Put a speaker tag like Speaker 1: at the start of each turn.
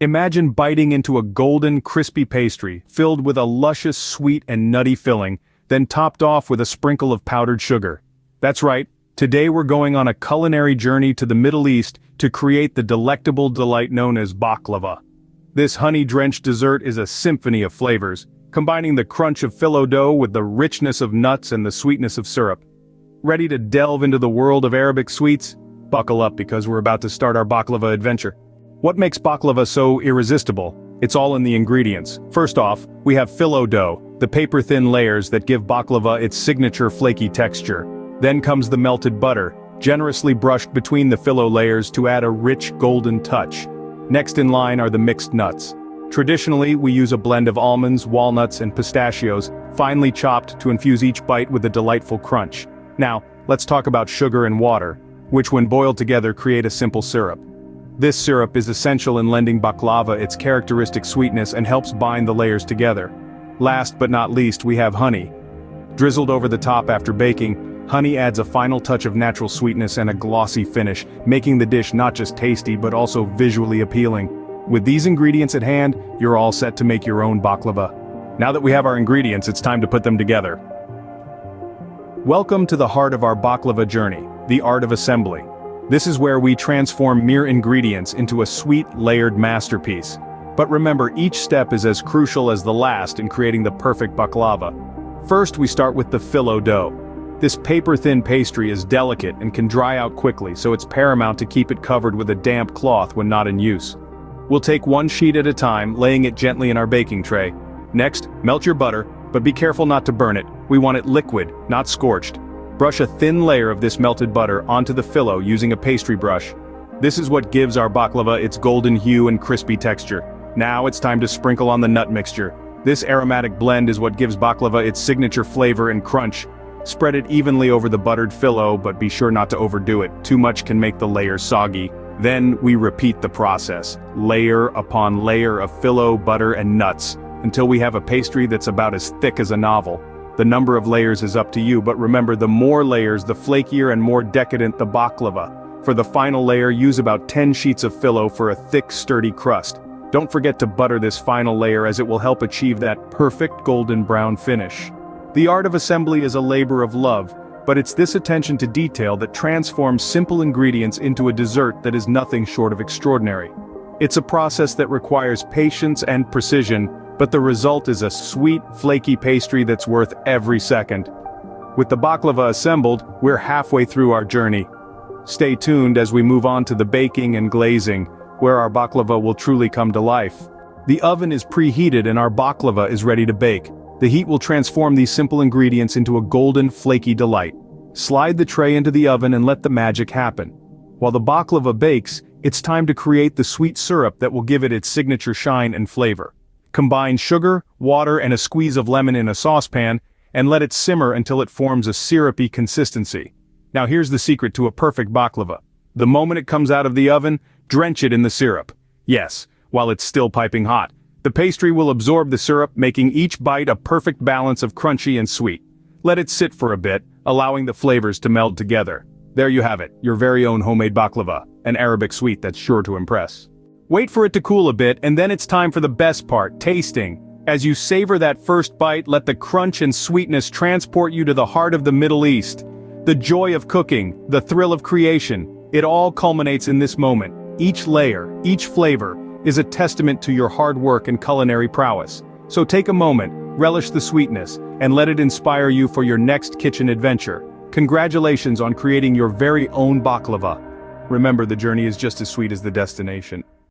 Speaker 1: Imagine biting into a golden, crispy pastry filled with a luscious, sweet and nutty filling, then topped off with a sprinkle of powdered sugar. That's right, today we're going on a culinary journey to the Middle East to create the delectable delight known as baklava. This honey-drenched dessert is a symphony of flavors, combining the crunch of phyllo dough with the richness of nuts and the sweetness of syrup. Ready to delve into the world of Arabic sweets? Buckle up because we're about to start our baklava adventure. What makes baklava so irresistible? It's all in the ingredients. First off, we have phyllo dough, the paper-thin layers that give baklava its signature flaky texture. Then comes the melted butter, generously brushed between the phyllo layers to add a rich golden touch. Next in line are the mixed nuts. Traditionally, we use a blend of almonds, walnuts, and pistachios, finely chopped to infuse each bite with a delightful crunch. Now, let's talk about sugar and water, which when boiled together create a simple syrup. This syrup is essential in lending baklava its characteristic sweetness and helps bind the layers together. Last but not least, we have honey. Drizzled over the top after baking, honey adds a final touch of natural sweetness and a glossy finish, making the dish not just tasty but also visually appealing. With these ingredients at hand, you're all set to make your own baklava. Now that we have our ingredients, it's time to put them together. Welcome to the heart of our baklava journey, the art of assembly. This is where we transform mere ingredients into a sweet, layered masterpiece. But remember, each step is as crucial as the last in creating the perfect baklava. First, we start with the phyllo dough. This paper-thin pastry is delicate and can dry out quickly, so it's paramount to keep it covered with a damp cloth when not in use. We'll take one sheet at a time, laying it gently in our baking tray. Next, melt your butter, but be careful not to burn it. We want it liquid, not scorched. Brush a thin layer of this melted butter onto the phyllo using a pastry brush. This is what gives our baklava its golden hue and crispy texture. Now it's time to sprinkle on the nut mixture. This aromatic blend is what gives baklava its signature flavor and crunch. Spread it evenly over the buttered phyllo, but be sure not to overdo it. Too much can make the layer soggy. Then we repeat the process, layer upon layer of phyllo, butter and nuts, until we have a pastry that's about as thick as a novel. The number of layers is up to you, but remember, the more layers, the flakier and more decadent the baklava. For the final layer, use about 10 sheets of phyllo for a thick, sturdy crust. Don't forget to butter this final layer as it will help achieve that perfect golden brown finish. The art of assembly is a labor of love, but it's this attention to detail that transforms simple ingredients into a dessert that is nothing short of extraordinary. It's a process that requires patience and precision, but the result is a sweet, flaky pastry that's worth every second. With the baklava assembled, we're halfway through our journey. Stay tuned as we move on to the baking and glazing, where our baklava will truly come to life. The oven is preheated and our baklava is ready to bake. The heat will transform these simple ingredients into a golden, flaky delight. Slide the tray into the oven and let the magic happen. While the baklava bakes, it's time to create the sweet syrup that will give it its signature shine and flavor. Combine sugar, water and a squeeze of lemon in a saucepan, and let it simmer until it forms a syrupy consistency. Now here's the secret to a perfect baklava. The moment it comes out of the oven, drench it in the syrup. Yes, while it's still piping hot. The pastry will absorb the syrup, making each bite a perfect balance of crunchy and sweet. Let it sit for a bit, allowing the flavors to meld together. There you have it, your very own homemade baklava, an Arabic sweet that's sure to impress. Wait for it to cool a bit, and then it's time for the best part, tasting. As you savor that first bite, let the crunch and sweetness transport you to the heart of the Middle East. The joy of cooking, the thrill of creation, it all culminates in this moment. Each layer, each flavor, is a testament to your hard work and culinary prowess. So take a moment, relish the sweetness, and let it inspire you for your next kitchen adventure. Congratulations on creating your very own baklava. Remember, the journey is just as sweet as the destination.